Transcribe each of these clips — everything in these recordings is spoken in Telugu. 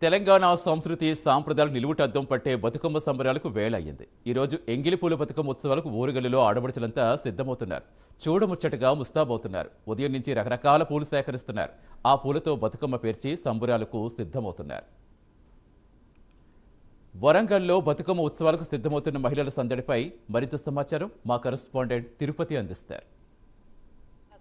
తెలంగాణ సంస్కృతి సాంప్రదాయాలు నిలువుటద్దం పట్టే బతుకమ్మ సంబరాలకు వేళయ్యింది. ఈరోజు ఎంగిలిపూల బతుకమ్మ ఉత్సవాలకు ఊరుగల్లులో ఆడబడుచులంతా సిద్ధమవుతున్నారు. చూడముచ్చటగా ముస్తాబవుతున్నారు. ఉదయం నుంచి రకరకాల పూలు సేకరిస్తున్నారు. ఆ పూలతో బతుకమ్మ పేర్చి సంబరాలకు సిద్ధమవుతున్నారు. వరంగల్లో బతుకమ్మ ఉత్సవాలకు సిద్ధమవుతున్న మహిళల సందడిపై మరింత సమాచారం మా కరెస్పాండెంట్ తిరుపతి అందిస్తారు.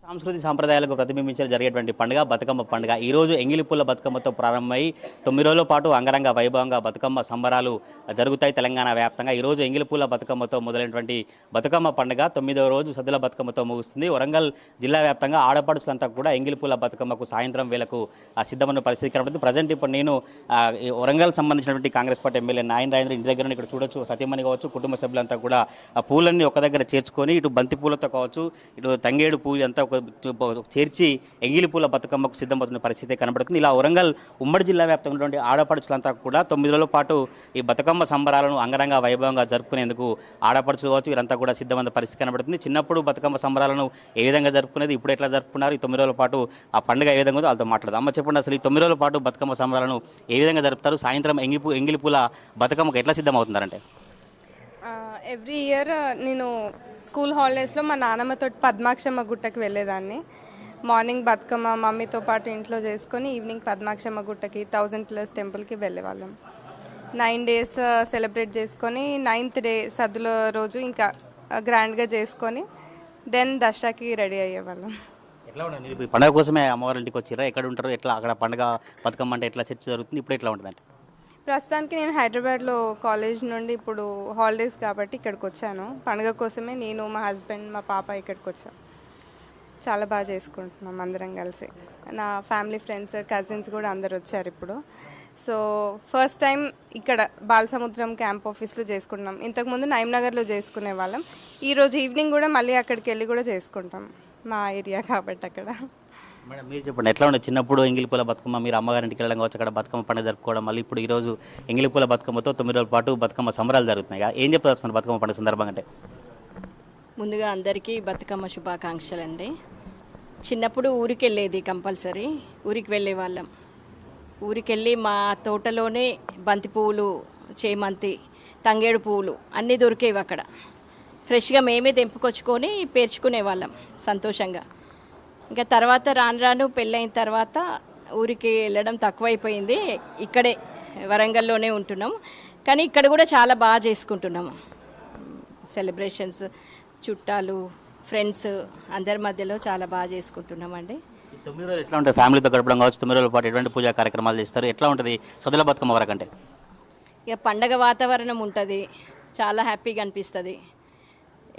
సంస్కృతి సాంప్రదాయాలకు ప్రతిబింబించడం జరిగేటువంటి పండుగ బతుకమ్మ పండుగ ఈరోజు ఎంగిలిపూల బతుకమ్మతో ప్రారంభమై 9 రోజుల పాటు అంగరంగ వైభవంగా బతుకమ్మ సంబరాలు జరుగుతాయి తెలంగాణ వ్యాప్తంగా. ఈరోజు ఎంగిలిపూల బతుకమ్మతో మొదలైనటువంటి బతుకమ్మ పండుగ 9వ రోజు సద్దుల బతుకమ్మతో ముగుస్తుంది. వరంగల్ జిల్లా వ్యాప్తంగా ఆడపడుచులంతా కూడా ఎంగిలిపూల బతుకమ్మకు సాయంత్రం వేళకు సిద్ధమైన పరిస్థితి కనబడుతుంది. ప్రజెంట్ ఇప్పుడు నేను వరంగల్ సంబంధించినటువంటి కాంగ్రెస్ పార్టీ ఎమ్మెల్యే నాయన రాజేంద్ర ఇంటి దగ్గర ఇక్కడ చూడొచ్చు. సత్యమణి కావచ్చు, కుటుంబ సభ్యులంతా కూడా ఆ పూలన్నీ ఒక దగ్గర చేర్చుకొని ఇటు బంతి పూలతో కావచ్చు, ఇటు తంగేడు పూలు అంతా చేర్చి ఎంగిలిపూల బతుకమ్మకు సిద్ధమవుతున్న పరిస్థితి కనబడుతుంది. ఇలా వరంగల్ ఉమ్మడి జిల్లా వ్యాప్తంగా ఉన్నటువంటి ఆడపడుచులంతా కూడా 9 రోజుల పాటు ఈ బతుకమ్మ సంబరాలను అంగరంగ వైభవంగా జరుపుకునేందుకు ఆడపడుచులు కావచ్చు వీరంతా కూడా సిద్ధమైన పరిస్థితి కనబడుతుంది. చిన్నప్పుడు బతుకమ్మ సంబరాలను ఏ విధంగా జరుపుకునేది, ఇప్పుడు ఎట్లా జరుపుకున్నారు, ఈ 9 రోజుల పాటు ఆ పండుగ ఏ విధంగా వాళ్ళతో మాట్లాడదాం. అమ్మ చెప్పండి, అసలు ఈ 9 రోజుల పాటు బతుకమ్మ సంబరాలను ఏ విధంగా జరుపుతారు, సాయంత్రం ఎంగిలిపూల బతుకమ్మకు ఎట్లా సిద్ధమవుతున్నారంటే? ఎవ్రీ ఇయర్ నేను స్కూల్ హాలిడేస్లో మా నాన్నమ్మతో పద్మాక్షమ్మ గుట్టకి వెళ్ళేదాన్ని. మార్నింగ్ బతుకమ్మ మమ్మీతో పాటు ఇంట్లో చేసుకొని ఈవినింగ్ పద్మాక్షమ్మ గుట్టకి 1000+ టెంపుల్కి వెళ్ళేవాళ్ళం. 9 days సెలబ్రేట్ చేసుకొని 9th డే సద్దుల రోజు ఇంకా గ్రాండ్గా చేసుకొని దెన్ దసరాకి రెడీ అయ్యేవాళ్ళం. ఎట్లా ఉంటుంది పండుగ కోసమే అమ్మవారి ఇంటికి వచ్చారా? ఎక్కడ ఉంటారు, ఎట్లా అక్కడ పండుగ బతుకమ్మ అంటే ఎట్లా చర్చ జరుగుతుంది, ఇప్పుడు ఎట్లా ఉంటుంది అంటే? ప్రస్తుతానికి నేను హైదరాబాద్లో కాలేజ్ నుండి ఇప్పుడు హాలిడేస్ కాబట్టి ఇక్కడికి వచ్చాను. పండుగ కోసమే నేను, మా హస్బెండ్, మా పాప ఇక్కడికి వచ్చాం. చాలా బాగా చేసుకుంటున్నాం అందరం కలిసి. నా ఫ్యామిలీ, ఫ్రెండ్స్, కజిన్స్ కూడా అందరు వచ్చారు ఇప్పుడు. సో ఫస్ట్ టైం ఇక్కడ బాలసముద్రం క్యాంప్ ఆఫీస్లో చేసుకుంటున్నాం. ఇంతకుముందు నైమ్నగర్లో చేసుకునే వాళ్ళం. ఈరోజు ఈవినింగ్ కూడా మళ్ళీ అక్కడికి వెళ్ళి కూడా చేసుకుంటాం, మా ఏరియా కాబట్టి అక్కడ. మేడం మీరు చెప్పండి, ఎట్లా ఉండదు చిన్నప్పుడు ఎంగిలిపూల బతుకమ్మ మీరు అమ్మగారింటికి వెళ్ళడం కావచ్చు, అక్కడ బతుకమ్మ పండుగ జరుపుకోవడం, మళ్ళీ ఇప్పుడు ఈరోజు ఎంగిలిపూల బతుకమ్మతో 9 రోజుల పాటు బతుకమ్మ సంబరాలు జరుగుతున్నాయి. ఏం చెప్తారు బతుకమ్మ పండుగ సందర్భంగా అంటే? ముందుగా అందరికీ బతుకమ్మ శుభాకాంక్షలు అండి. చిన్నప్పుడు ఊరికి వెళ్ళేది కంపల్సరీ, ఊరికి వెళ్ళే వాళ్ళం. ఊరికి వెళ్ళి మా తోటలోనే బంతి పువ్వులు, చేమంతి, తంగేడు పువ్వులు అన్నీ దొరికేవి అక్కడ. ఫ్రెష్గా మేమే తెంపుకొచ్చుకొని పేర్చుకునే వాళ్ళం సంతోషంగా. ఇంకా తర్వాత రాను రాను పెళ్ళైన తర్వాత ఊరికి వెళ్ళడం తక్కువైపోయింది. ఇక్కడే వరంగల్లోనే ఉంటున్నాం, కానీ ఇక్కడ కూడా చాలా బాగా చేసుకుంటున్నాము సెలబ్రేషన్స్. చుట్టాలు, ఫ్రెండ్స్ అందరి మధ్యలో చాలా బాగా చేసుకుంటున్నామండి. 9 రోజులు ఎట్లా ఉంటుంది ఫ్యామిలీతో గడపడం కావచ్చు? 9 రోజుల పాటు ఎటువంటి పూజా కార్యక్రమాలు చేస్తారు, ఎట్లా ఉంటుంది సద్దుల బతుకమ్మ వరకు అంటే? ఇక పండగ వాతావరణం ఉంటుంది, చాలా హ్యాపీగా అనిపిస్తుంది.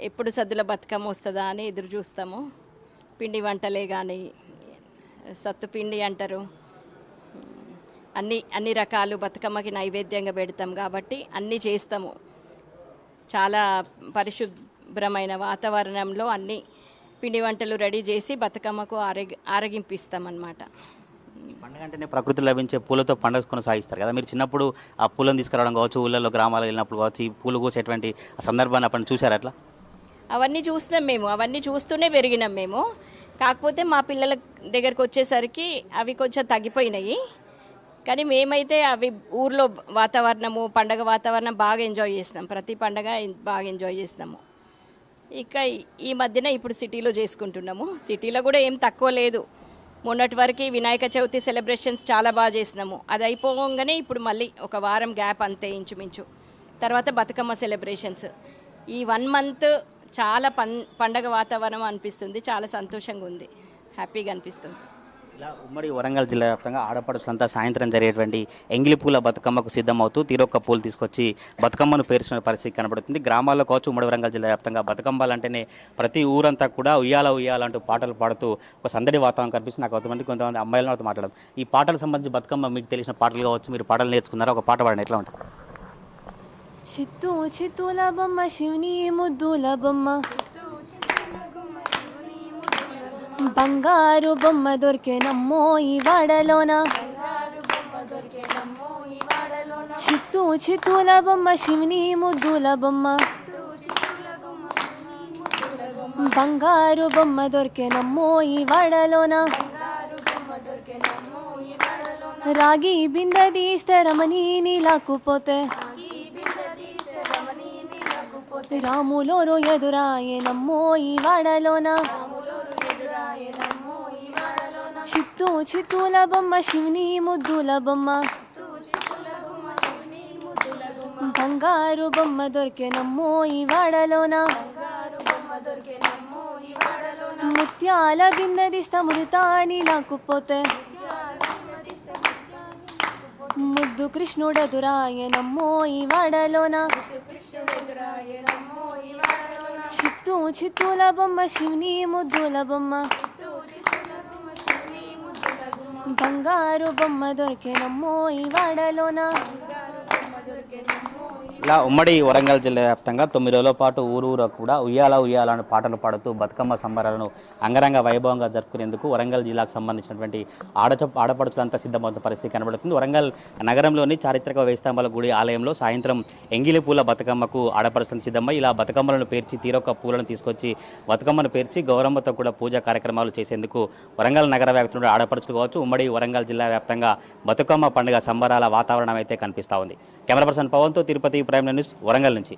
ఎప్పుడు సద్దుల బతుకమ్మ వస్తుందా అని ఎదురు చూస్తాము. పిండి వంటలే కానీ, సత్తు పిండి అంటారు, అన్ని రకాలు బతుకమ్మకి నైవేద్యంగా పెడతాం కాబట్టి అన్నీ చేస్తాము. చాలా పరిశుభ్రమైన వాతావరణంలో అన్ని పిండి వంటలు రెడీ చేసి బతుకమ్మకు ఆరగింపిస్తామన్నమాట. పండుగ అంటేనే ప్రకృతిలో లభించే పూలతో పండుగ కొనసాగిస్తారు కదా. మీరు చిన్నప్పుడు ఆ పూలను తీసుకురావడం కావచ్చు, ఊళ్ళలో గ్రామాలకు వెళ్ళినప్పుడు కావచ్చు, ఈ పూలు కోసేటువంటి సందర్భాన్ని అప్పుడు చూసారు అట్లా? అవన్నీ చూస్తున్నాం మేము, అవన్నీ చూస్తూనే పెరిగినాం మేము. కాకపోతే మా పిల్లల దగ్గరకు వచ్చేసరికి అవి కొంచెం తగ్గిపోయినాయి. కానీ మేమైతే అవి ఊర్లో వాతావరణము, పండగ వాతావరణం బాగా ఎంజాయ్ చేస్తాం. ప్రతి పండగ బాగా ఎంజాయ్ చేస్తాము. ఇక ఈ మధ్యన ఇప్పుడు సిటీలో చేసుకుంటున్నాము. సిటీలో కూడా ఏం తక్కువ లేదు. మొన్నటి వరకు వినాయక చవితి సెలబ్రేషన్స్ చాలా బాగా చేసినాము. అది అయిపోగానే ఇప్పుడు మళ్ళీ ఒక వారం గ్యాప్ అంతే ఇంచుమించు. తర్వాత బతుకమ్మ సెలబ్రేషన్స్. ఈ 1 month చాలా పండగ వాతావరణం అనిపిస్తుంది. చాలా సంతోషంగా ఉంది, హ్యాపీగా అనిపిస్తుంది. ఇలా ఉమ్మడి వరంగల్ జిల్లా వ్యాప్తంగా ఆడపడుచులంతా సాయంత్రం జరిగేటువంటి ఎంగిలిపూల బతుకమ్మకు సిద్ధమవుతూ తీరొక్క పూలు తీసుకొచ్చి బతుకమ్మను పేర్చిన పరిస్థితి కనబడుతుంది. గ్రామాల్లో కావచ్చు, ఉమ్మడి వరంగల్ జిల్లా వ్యాప్తంగా బతుకమ్మలంటేనే ప్రతి ఊరంతా కూడా ఉయ్యాల ఉయ్యాలంటూ పాటలు పాడుతూ ఒక సందడి వాతావరణం కనిపిస్తుంది. నాకు కొంతమంది అమ్మాయిలతో మాట్లాడడం, ఈ పాటలకు సంబంధించి బతుకమ్మ మీకు తెలిసిన పాటలు కావచ్చు, మీరు పాటలు నేర్చుకున్నారా? ఒక పాట పాడండి, ఎట్లా ఉంటుంది? చిత్తూ చిత్తూల బొమ్మ శివుని ముద్దుల బొమ్మ, బంగారు బొమ్మ దొరికేనమ్మో ఈ వాడలోన, చిత్తూ చిత్తూల బొమ్మ శివుని ముద్దుల బొమ్మ, బంగారు బొమ్మ దొరికేనమ్మో ఈ వాడలోన, రాగి బిందదీస్తే రమణీని లాక్కుపోతే రాములోరు ఎదురాయనమ్మో ఈ వాడలోన చిత్తూ చిత్తూల బొమ్మ శివుని ముద్దుల బొమ్మ బంగారు బొమ్మ దొరికెనమ్మో ఈ వాడలోన ముత్యాల బిందదిస్త మురితాని లాక్కుపోతే ముద్దు కృష్ణుడెదురాయనమ్మో ఈ వాడలోన చిత్తూ చిత్తూల బొమ్మ శివుని ముద్దుల బొమ్మ బంగారు బొమ్మ దొరికెనమ్మో ఈ వాడలోన ఇలా ఉమ్మడి వరంగల్ జిల్లా వ్యాప్తంగా 9 రోజుల పాటు ఊరూరా కూడా ఉయ్యాల ఉయ్యాల అని పాటలు పాడుతూ బతుకమ్మ సంబరాలను అంగరంగ వైభవంగా జరుపుకునేందుకు వరంగల్ జిల్లాకు సంబంధించినటువంటి ఆడపడుచులంతా సిద్ధమవుతున్న పరిస్థితి కనబడుతుంది. వరంగల్ నగరంలోని చారిత్రక వేయిస్తంభాల గుడి ఆలయంలో సాయంత్రం ఎంగిలి పూల బతుకమ్మకు ఆడపడుచులను సిద్ధమై ఇలా బతుకమ్మలను పేర్చి తీరొక్క పూలను తీసుకొచ్చి బతుకమ్మను పేర్చి గౌరమ్మతో కూడా పూజా కార్యక్రమాలు చేసేందుకు వరంగల్ నగర వ్యాప్తంలో ఆడపడుచులు కావచ్చు ఉమ్మడి వరంగల్ జిల్లా వ్యాప్తంగా బతుకమ్మ పండుగ సంబరాల వాతావరణం అయితే కనిపిస్తూ ఉంది. కెమెరా పర్సన్ పవన్తో తిరుపతి ప్రైమ్ న్యూస్ వరంగల్ నుంచి.